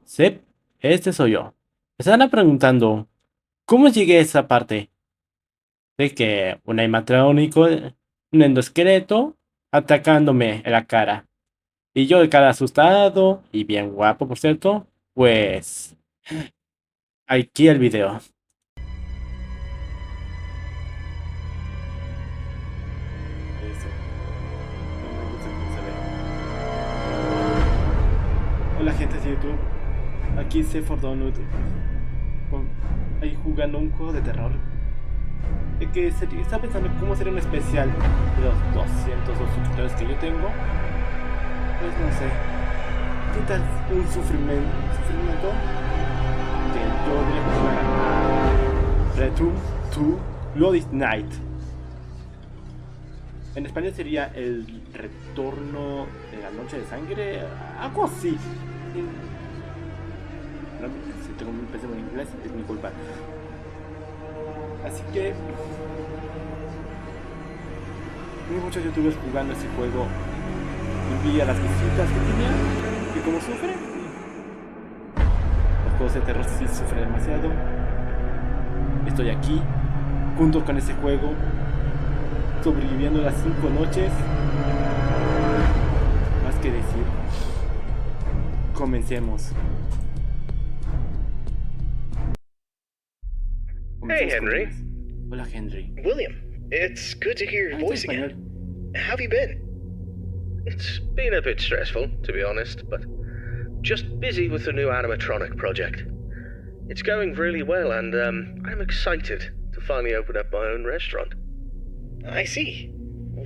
Sí, este soy yo. Me estarán preguntando, ¿cómo llegué a esa parte? De que un animatrónico, un endoesqueleto, atacándome en la cara. Y yo de cara asustado y bien guapo, por cierto, pues aquí el video. Eso. No me gusta cómo se ve. Hola gente de YouTube. Aquí C for Donut. Ahí jugando un juego de terror. Estaba pensando cómo sería un especial de los 202 suscriptores que yo tengo. Pues no sé. ¿Qué tal un sufrimiento? Que yo diría que jugar a Return to Bloody Night. En español sería el retorno de la noche de sangre. Algo así. No, si tengo un PC en inglés, es mi culpa. Así que hay muchos youtubers jugando ese juego. Envía las visitas que tenía. Y como sufre, los juegos de terror sí sufren demasiado. Estoy aquí, junto con ese juego, sobreviviendo las 5 noches. Más que decir, comencemos. Hey, Henry. Hola, Henry. William, it's good to hear your voice again. How have you been? It's been a bit stressful, to be honest, but just busy with the new animatronic project. It's going really well, and I'm excited to finally open up my own restaurant. I see.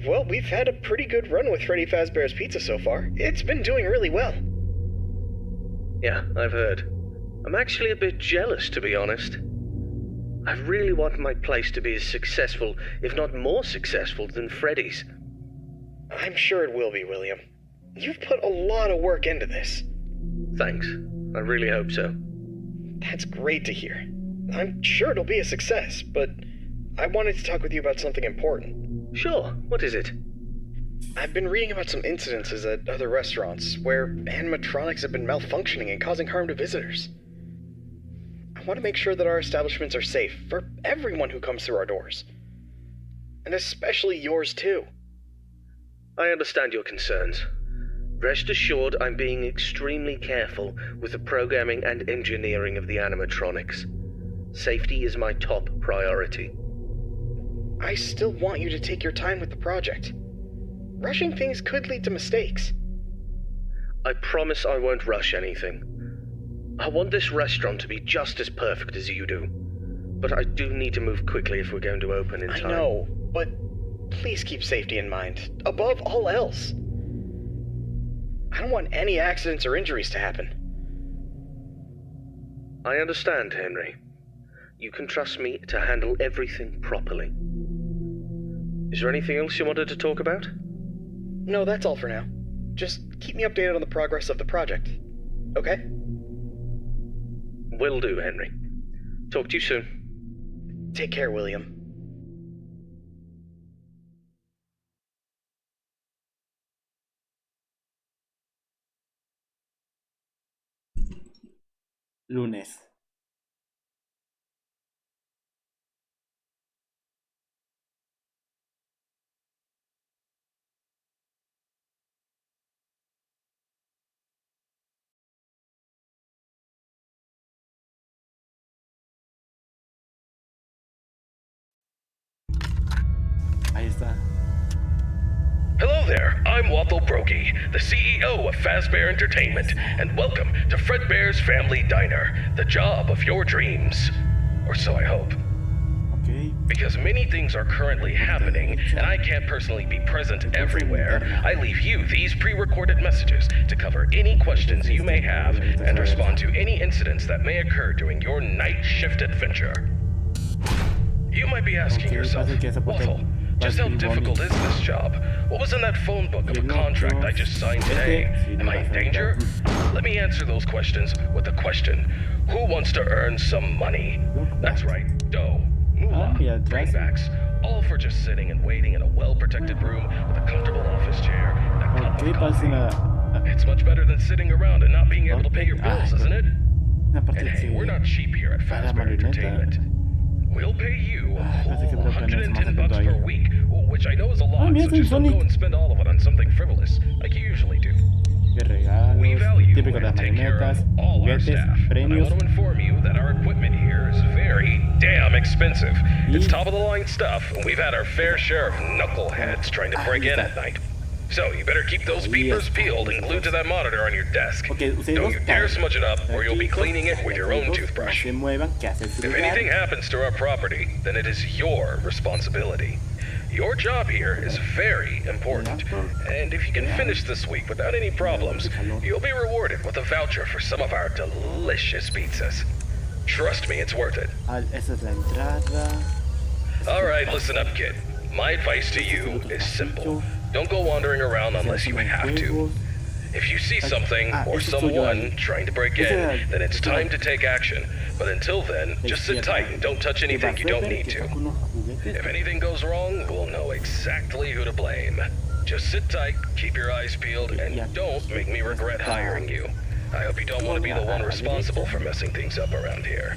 Well, we've had a pretty good run with Freddy Fazbear's Pizza so far. It's been doing really well. Yeah, I've heard. I'm actually a bit jealous, to be honest. I really want my place to be as successful, if not more successful, than Freddy's. I'm sure it will be, William. You've put a lot of work into this. Thanks. I really hope so. That's great to hear. I'm sure it'll be a success, but I wanted to talk with you about something important. Sure. What is it? I've been reading about some incidences at other restaurants where animatronics have been malfunctioning and causing harm to visitors. I want to make sure that our establishments are safe for everyone who comes through our doors. And especially yours, too. I understand your concerns. Rest assured I'm being extremely careful with the programming and engineering of the animatronics. Safety is my top priority. I still want you to take your time with the project. Rushing things could lead to mistakes. I promise I won't rush anything. I want this restaurant to be just as perfect as you do. But I do need to move quickly if we're going to open in time. I know, but please keep safety in mind, above all else. I don't want any accidents or injuries to happen. I understand, Henry. You can trust me to handle everything properly. Is there anything else you wanted to talk about? No, that's all for now. Just keep me updated on the progress of the project, okay? Will do, Henry. Talk to you soon. Take care, William. Lunes. Ahí está. Hello there, I'm Waffle Brokey, the CEO of Fazbear Entertainment, and welcome to Fredbear's Family Diner, the job of your dreams. Or so I hope. Okay. Because many things are currently happening, and I can't personally be present everywhere, I leave you these pre-recorded messages to cover any questions you may have and respond to any incidents that may occur during your night shift adventure. You might be asking yourself, Waffle, just how difficult is this job? What was in that phone book of a contract I just signed today? Am I in danger? Let me answer those questions with a question. Who wants to earn some money? That's right, dough, moolah, greenbacks, all for just sitting and waiting in a well-protected room with a comfortable office chair and a cup of coffee. It's much better than sitting around and not being able to pay your bills, isn't it? Una parte And hey, we're not cheap here at para Fazbear Entertainment. We'll pay you a parece que whole voy a poner más $110 atento per ahí. week, which I know is a lot, mira, so soy just don't Sonic. go and spend all of it on something frivolous, like you usually do. Qué regalos, We value típico de las and take care marionetas, of all our juguetes, staff, and I premios. want to inform you that our equipment here is very damn expensive. It's top-of-the-line stuff, and we've had our fair share of knuckleheads trying to break in at night. So you better keep those beepers peeled and glued to that monitor on your desk. Don't you dare smudge it up, or you'll be cleaning it with your own toothbrush. If anything happens to our property, then it is your responsibility. Your job here is very important, and if you can finish this week without any problems, you'll be rewarded with a voucher for some of our delicious pizzas. Trust me, it's worth it. Esa es la entrada. Alright, listen up, kid. My advice to you is simple. Don't go wandering around unless you have to. If you see something or someone trying to break in, then it's time to take action. But until then, just sit tight and don't touch anything you don't need to. If anything goes wrong, we'll know exactly who to blame. Just sit tight, keep your eyes peeled, and don't make me regret hiring you. I hope you don't want to be the one responsible for messing things up around here.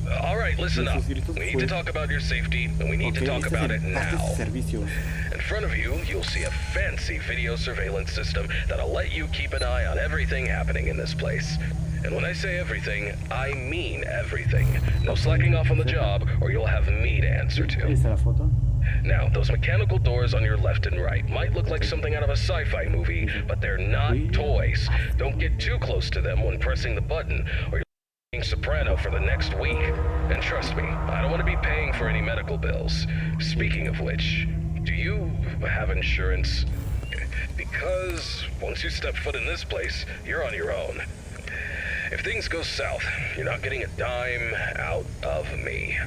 Alright, listen up. We need to talk about your safety, and we need to talk about it now. In front of you, you'll see a fancy video surveillance system that'll let you keep an eye on everything happening in this place. And when I say everything, I mean everything. No slacking off on the job, or you'll have me to answer to. Now, those mechanical doors on your left and right might look like something out of a sci-fi movie, but they're not toys. Don't get too close to them when pressing the button, or you'll be soprano for the next week. And trust me, I don't want to be paying for any medical bills. Speaking of which, do you have insurance? Because once you step foot in this place, you're on your own. If things go south, you're not getting a dime out of me.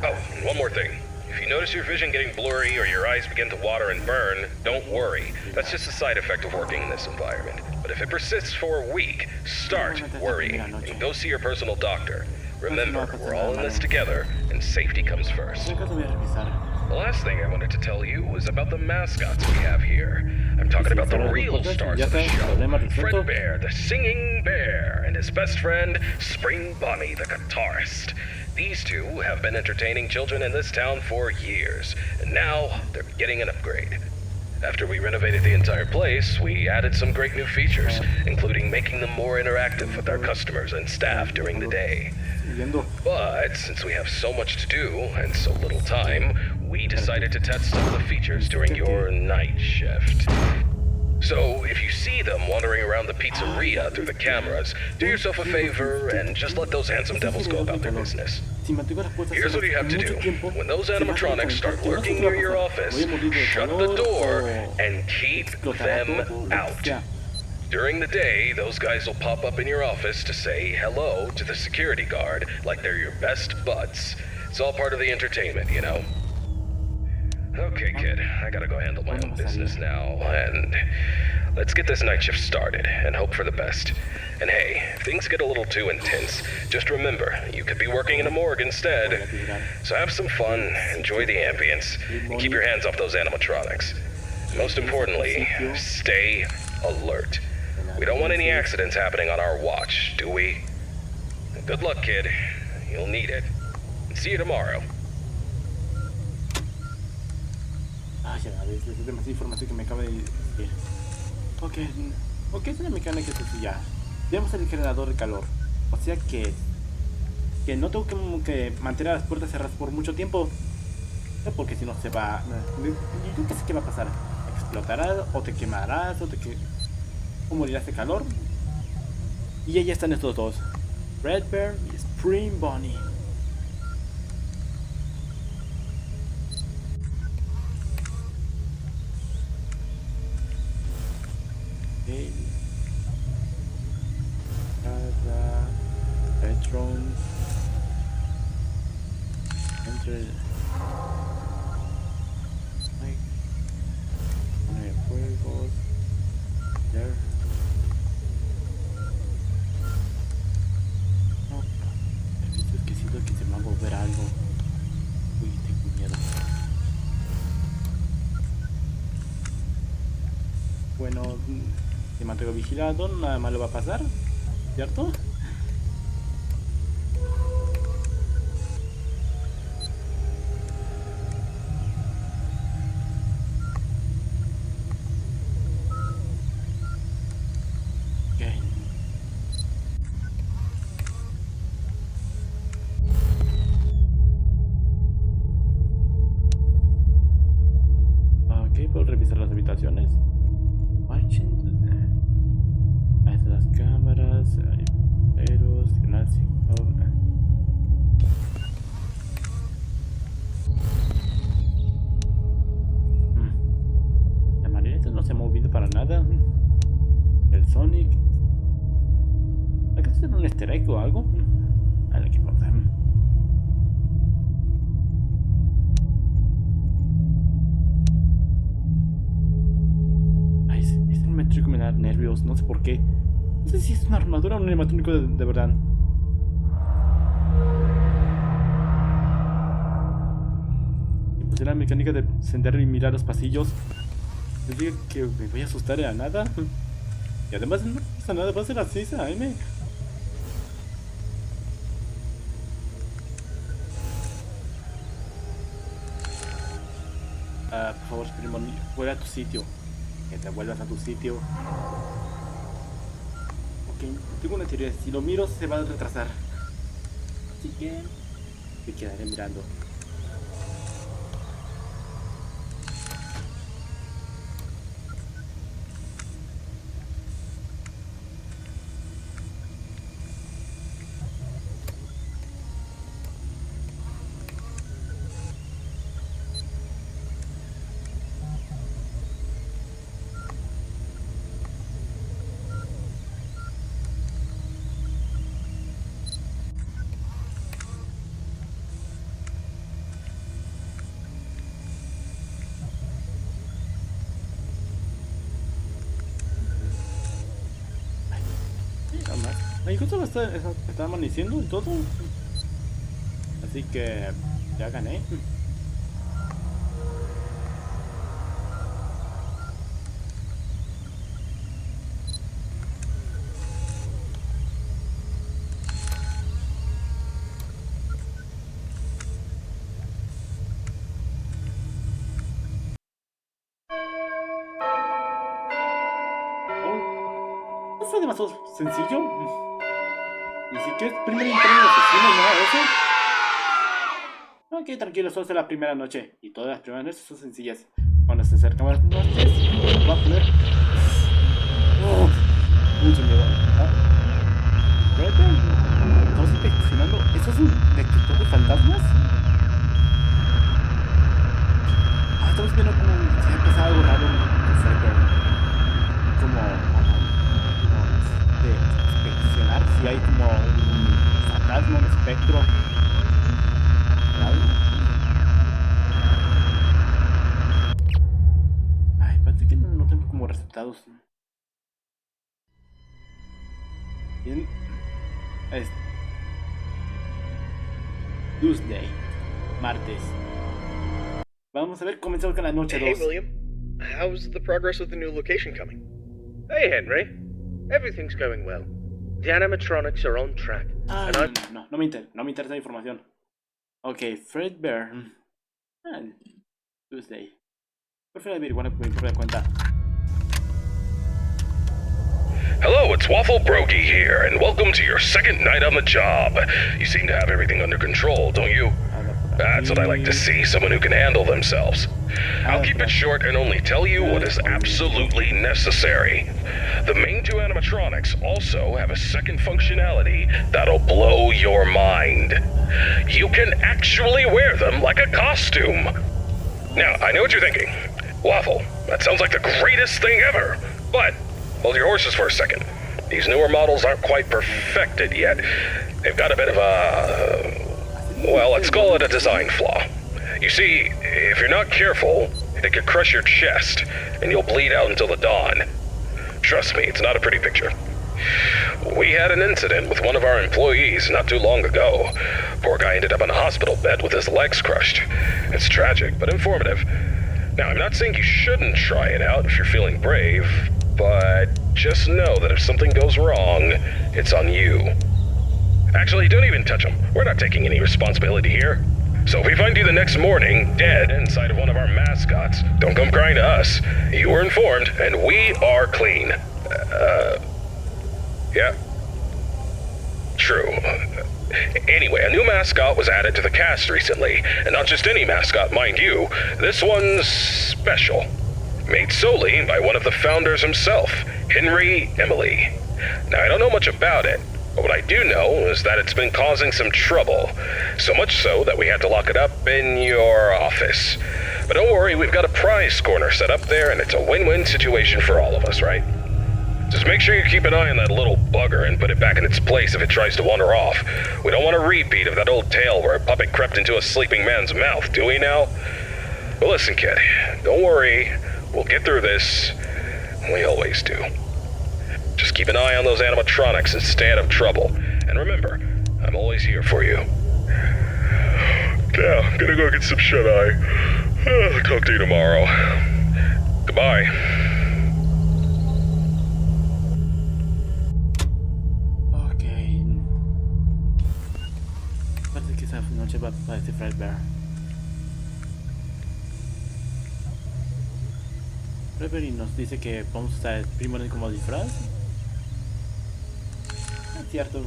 Oh, and one more thing. If you notice your vision getting blurry or your eyes begin to water and burn, don't worry. That's just a side effect of working in this environment. But if it persists for a week, start worrying and go see your personal doctor. Remember, we're all in this together, and safety comes first. The last thing I wanted to tell you was about the mascots we have here. I'm talking about the real stars of the show. Fred Bear, the singing bear, and his best friend, Spring Bonnie, the guitarist. These two have been entertaining children in this town for years, and now they're getting an upgrade. After we renovated the entire place, we added some great new features, including making them more interactive with our customers and staff during the day. But since we have so much to do and so little time, we decided to test some of the features during your night shift. So, if you see them wandering around the pizzeria through the cameras, do yourself a favor and just let those handsome devils go about their business. Here's what you have to do. When those animatronics start lurking near your office, shut the door and keep them out. During the day, those guys will pop up in your office to say hello to the security guard like they're your best buds. It's all part of the entertainment, you know? Okay, kid, I gotta go handle my own business now, and let's get this night shift started and hope for the best. And hey, if things get a little too intense, just remember, you could be working in a morgue instead. So have some fun, enjoy the ambience, and keep your hands off those animatronics. Most importantly, stay alert. We don't want any accidents happening on our watch, do we? Good luck, kid. You'll need it. See you tomorrow. Ya ves, es demasiada información que me acaba de decir. Ok, es una mecánica sencilla. Tenemos el generador de calor. O sea que no tengo que mantener las puertas cerradas por mucho tiempo. Porque si no se va... Yo qué sé qué va a pasar. Explotarás, o te quemarás, o morirás de calor. Y ya están estos dos. Red Bear y Spring Bonnie. Petron. Entre. Pone fuegos. There. No. He visto que siento que se me va a volver algo. Uy, tengo miedo. Bueno, si mantengo vigilado, nada malo va a pasar, ¿cierto? Ok, puedo revisar las habitaciones. Ahí están las cámaras, hay peros, gimnasio. La marioneta no se ha movido para nada. El Sonic. ¿Acaso es un easter egg o algo? A ver qué importa. Ay, ese animatrónico me da nervios, no sé por qué. No sé si es una armadura o un animatrónico de verdad. Y pues la mecánica de sentar y mirar los pasillos. Les digo que me voy a asustar de la nada. Y además no pasa nada, va a ser así, Jaime. Por favor, primo, vuelve a tu sitio. Que te vuelvas a tu sitio. Ok, tengo una teoría. Si lo miro, se va a retrasar. Así que me quedaré mirando. Ahí justo está amaneciendo y todo. Así que ya gané. Oh, ¿no fue demasiado sencillo? Ni siquiera es primero entrar en la oficina, nada de eso. Ok, tranquilo, solo es la primera noche. Y todas las primeras noches son sencillas. Cuando se acercan las noches, va a poner. Oh, mucho miedo. Espérate. Estamos inspeccionando. ¿Eso es un detector de fantasmas? Estamos viendo como se ha empezado algo raro en el server. Como de inspeccionar si hay como un fantasma, un espectro. Ay, parece que no tengo como resultados. Bien. Es Tuesday, martes. Vamos a ver, comenzamos con la noche 2. Hey, William. How's the progress of the new location coming? Hey, Henry. Everything's going well. The animatronics are on track. No me interesa la información. Ok, Fred Bear. Tuesday. Prefiero averiguar por mi propia cuenta. Hello, it's Waffle Brokey here, and welcome to your second night on the job. You seem to have everything under control, don't you? That's what I like to see, someone who can handle themselves. I'll keep it short and only tell you what is absolutely necessary. The main two animatronics also have a second functionality that'll blow your mind. You can actually wear them like a costume. Now, I know what you're thinking. Waffle, that sounds like the greatest thing ever. But hold your horses for a second. These newer models aren't quite perfected yet. They've got a bit of a... well, let's call it a design flaw. You see, if you're not careful, it could crush your chest, and you'll bleed out until the dawn. Trust me, it's not a pretty picture. We had an incident with one of our employees not too long ago. Poor guy ended up in a hospital bed with his legs crushed. It's tragic, but informative. Now, I'm not saying you shouldn't try it out if you're feeling brave, but just know that if something goes wrong, it's on you. Actually, don't even touch them. We're not taking any responsibility here. So if we find you the next morning, dead inside of one of our mascots, don't come crying to us. You were informed, and we are clean. Yeah. True. Anyway, a new mascot was added to the cast recently, and not just any mascot, mind you. This one's special. Made solely by one of the founders himself, Henry Emily. Now, I don't know much about it, but what I do know is that it's been causing some trouble. So much so that we had to lock it up in your office. But don't worry, we've got a prize corner set up there, and it's a win-win situation for all of us, right? Just make sure you keep an eye on that little bugger and put it back in its place if it tries to wander off. We don't want a repeat of that old tale where a puppet crept into a sleeping man's mouth, do we now? But listen, kid, don't worry. We'll get through this. We always do. Just keep an eye on those animatronics and stay out of trouble. And remember, I'm always here for you. Yeah, I'm gonna go get some shut-eye. Talk to you tomorrow. Goodbye. Noche para este Fredbear. Fredbear nos dice que vamos a usar el primo como disfraz. Es cierto.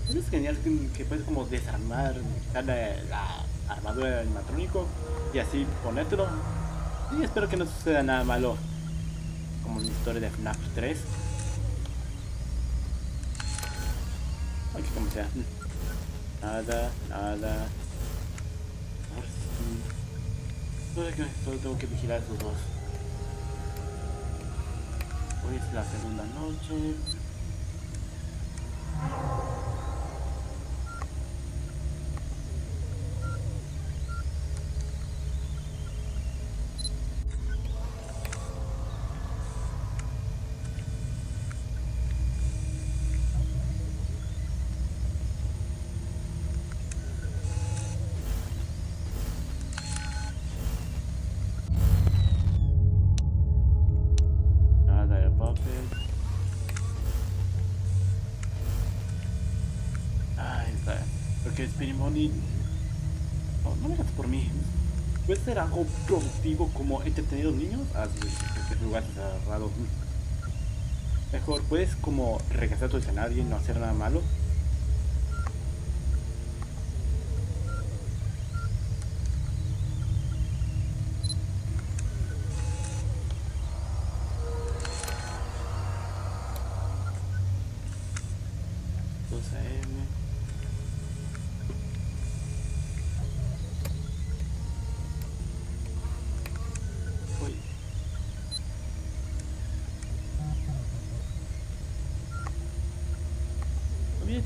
Es genial que puedes como desarmar la armadura del animatrónico y así ponértelo. Y espero que no suceda nada malo como en la historia de FNAF 3. Aunque como sea. Nada. Solo tengo que vigilar a esos dos. Hoy es la segunda noche. Porque Spirimoni no me gasto por mí. Puede ser algo productivo como entretener a los niños. Este lugar cerrado. Mejor, puedes como regresar a tu escenario y no hacer nada malo.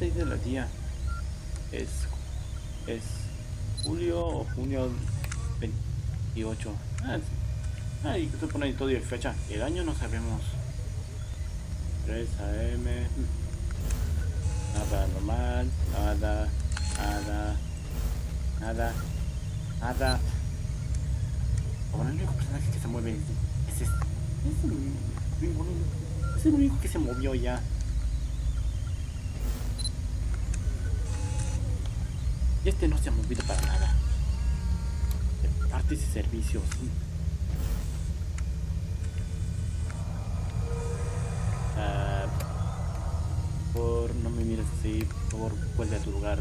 De la día es julio o junio 28. Y se pone ahí todo y fecha. El año no sabemos. 3 AM. Nada normal. Nada. Ahora el único personaje que se mueve es este. Es el único que se movió ya. Y este no se ha movido para nada. Partes y servicios. Por no me mires así, por favor, vuelve a tu lugar.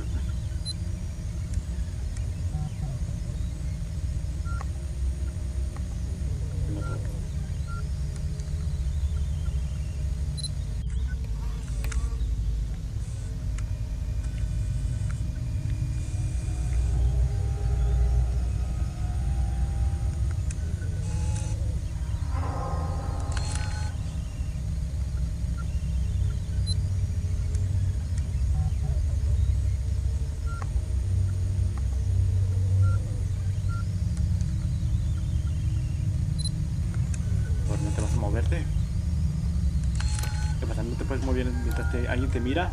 ¿Qué pasa? ¿No te puedes mover mientras alguien te mira?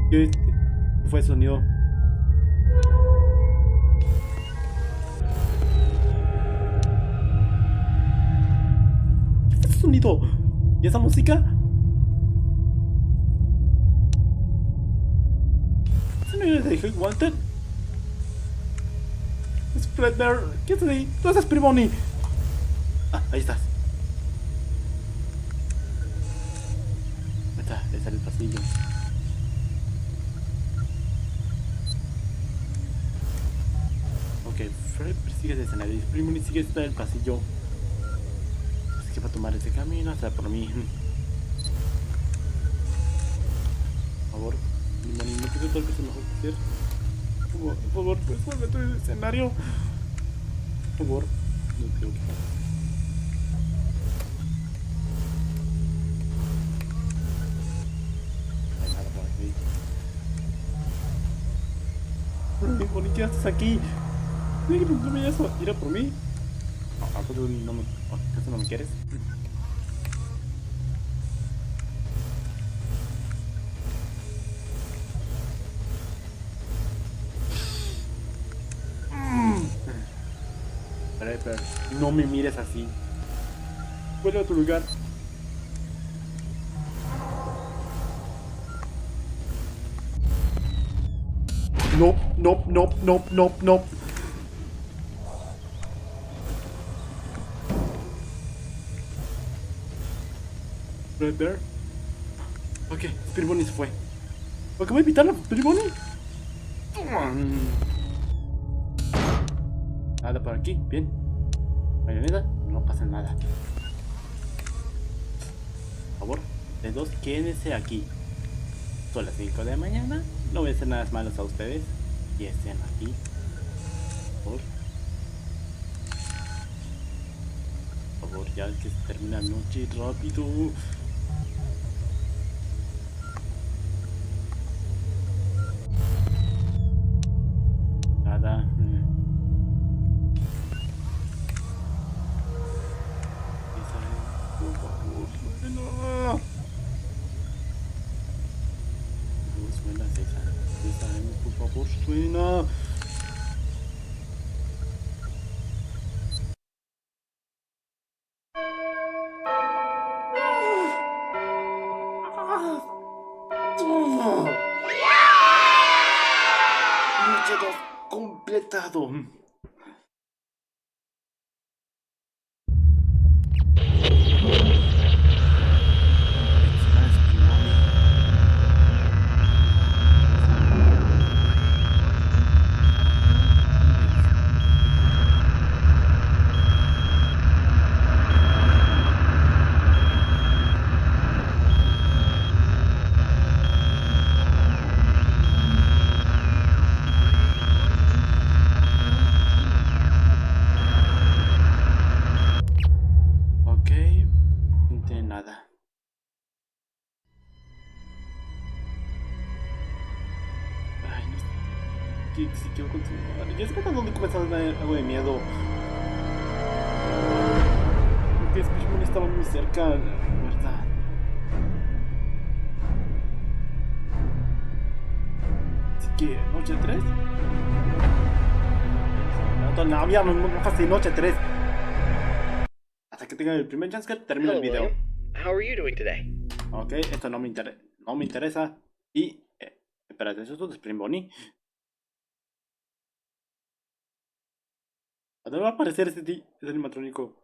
¿Qué fue el sonido? ¿Y esa música? ¿Es una de Hey Wanted? Es Fredbear. ¿Qué haces ahí? ¿Tú haces Primoni? Ah, ahí estás. Ahí está, ese es el pasillo. Ok, Fred persigue ese escenario. Primoni sigue en el pasillo. Es que va a tomar ese camino, o sea, por mí. Por favor, Primoni, no te todo lo que se mejor que hacer. Por favor, resuelve todo el escenario. Por favor, no creo que pase. No hay nada por aquí. Primoni, ¿qué haces aquí? ¿No me vayas a ir a por mí? ¿Acaso no me quieres? Pero, no me mires así. Vuelve a tu lugar. No, no, no, no, no, no. Red Bear. Ok, Spirit Bunny se fue. ¿Por qué voy a evitarlo? ¿Spirit Bunny? Nada por aquí, bien. Marioneta, no pasa nada. Por favor, de dos, quédense aquí. Son las 5 de la mañana. No voy a hacer nada malos a ustedes. Y estén aquí. Por favor, ya que se termina la noche rápido. Nada. Por favor, no. No suena César. César, por favor, suena. Noche 2 completado. Nada. Ay, no sé. Si quiero continuar. Ya sé hasta dónde comenzó a dar algo de miedo. Porque Spirit estaba muy cerca, la verdad. Así que, noche 3. No, ya no pasé noche 3. Hasta que tenga el primer jumpscare, termino el video. How are you doing today? Ok, esto no me interesa. Y, espérate, eso es un Spring Bonnie. ¿A dónde va a aparecer este animatrónico?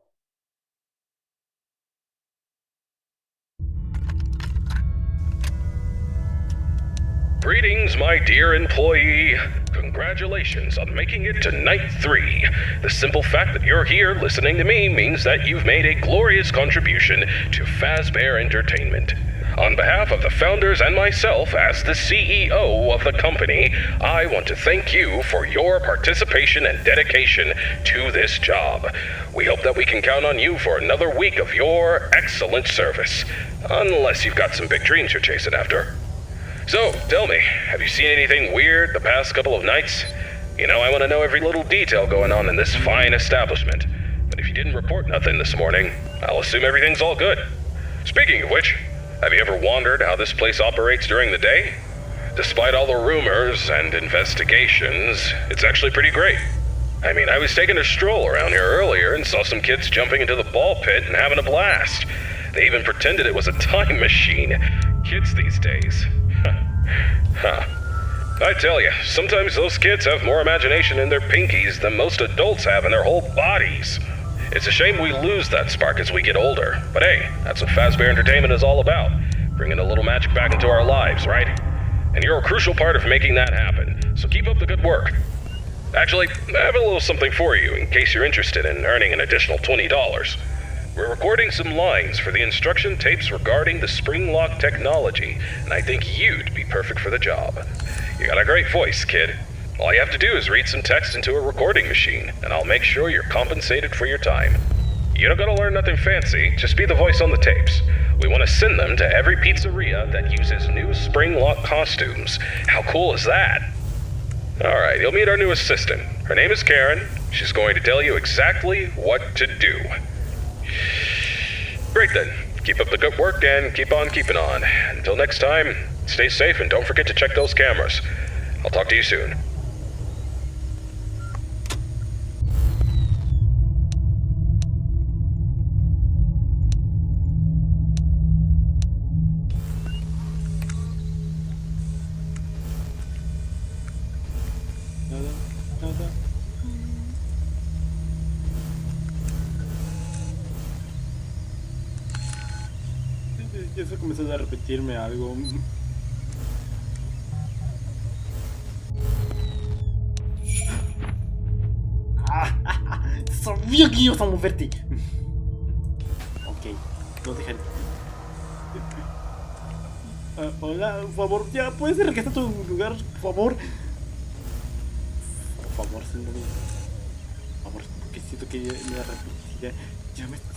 Greetings, my dear employee. Congratulations on making it to night 3. The simple fact that you're here listening to me means that you've made a glorious contribution to Fazbear Entertainment. On behalf of the founders and myself as the CEO of the company, I want to thank you for your participation and dedication to this job. We hope that we can count on you for another week of your excellent service. Unless you've got some big dreams you're chasing after. So, tell me, have you seen anything weird the past couple of nights? You know, I want to know every little detail going on in this fine establishment. But if you didn't report nothing this morning, I'll assume everything's all good. Speaking of which, have you ever wondered how this place operates during the day? Despite all the rumors and investigations, it's actually pretty great. I mean, I was taking a stroll around here earlier and saw some kids jumping into the ball pit and having a blast. They even pretended it was a time machine. Kids these days. Huh. I tell you, sometimes those kids have more imagination in their pinkies than most adults have in their whole bodies. It's a shame we lose that spark as we get older. But hey, that's what Fazbear Entertainment is all about. Bringing a little magic back into our lives, right? And you're a crucial part of making that happen. So keep up the good work. Actually, I have a little something for you in case you're interested in earning an additional $20. We're recording some lines for the instruction tapes regarding the spring lock technology, and I think you'd be perfect for the job. You got a great voice, kid. All you have to do is read some text into a recording machine, and I'll make sure you're compensated for your time. You don't gotta learn nothing fancy, just be the voice on the tapes. We want to send them to every pizzeria that uses new spring lock costumes. How cool is that? Alright, you'll meet our new assistant. Her name is Karen. She's going to tell you exactly what to do. Great then. Keep up the good work and keep on keeping on. Until next time, stay safe and don't forget to check those cameras. I'll talk to you soon. Nada. Ya se comenzó a repetirme algo. Sabía que ibas a moverte. Ok, no dejan. Hola, por favor, ya puedes regresar a tu lugar, por favor. Por favor, señor. Por favor, porque siento que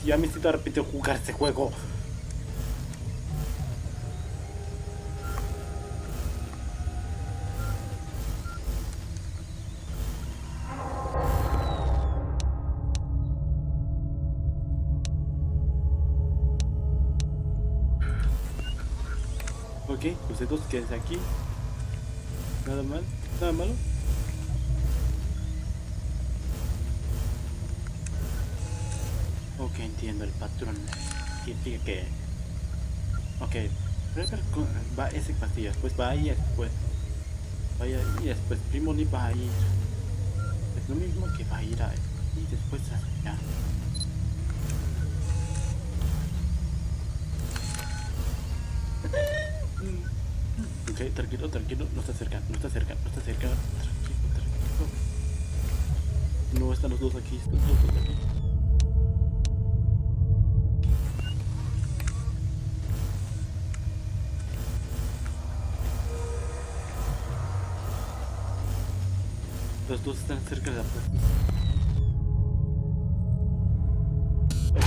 ya me siento arrepentido de jugar este juego. Ok, los dos quédense aquí. Nada mal, nada malo. Ok, entiendo el patrón. Significa que... Ok, va ese pastillo, después va ahí, después... Vaya y después Primoli va a ir... Es lo mismo que va a ir a... Y después allá. Ok, tranquilo, no está cerca. Tranquilo. No están los dos aquí, están los dos aquí. Los dos están cerca de la puerta. Ok,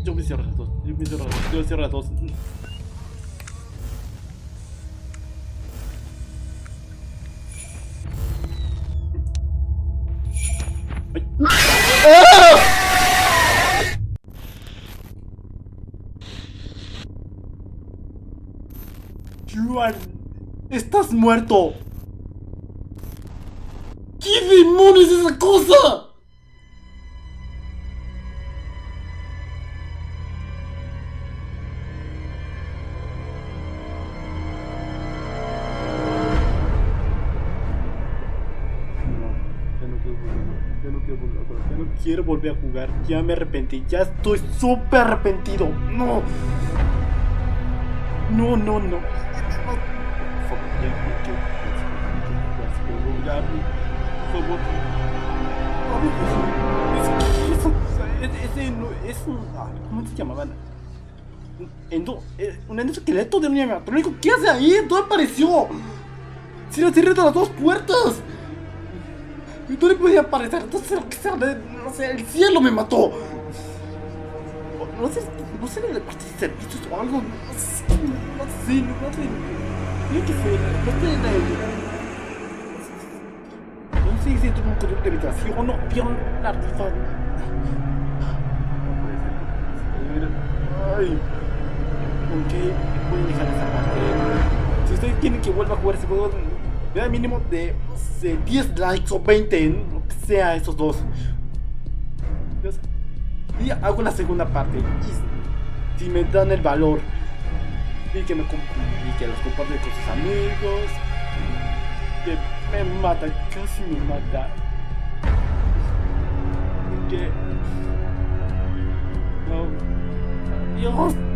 yo me cierro las dos. Yo cierro las dos. Juan, estás muerto. ¿Qué demonios es esa cosa? Ya no quiero volver a jugar. Ya me arrepentí. Ya estoy súper arrepentido. No. No. Por favor. ¿Cómo se llamaban? Un esqueleto de un animatrónico. ¿Qué hace ahí? ¿Dónde apareció? Si le cierran las dos puertas. No le podía aparecer. Entonces lo que sea, no sé, el cielo me mató. No sé de parte de servicios o algo. No sé. Tiene que ser. No sé si es un control de habitación. No vieron la rifa. Ay. Ok, voy a dejar esa parte. Si ustedes quieren que vuelva a jugar ese juego, me da mínimo de, no sé, 10 likes o 20, lo que sea, esos dos. Y hago la segunda parte. Y si me dan el valor y que y que los comparte con sus amigos, que me mata, casi me mata, que no, Dios.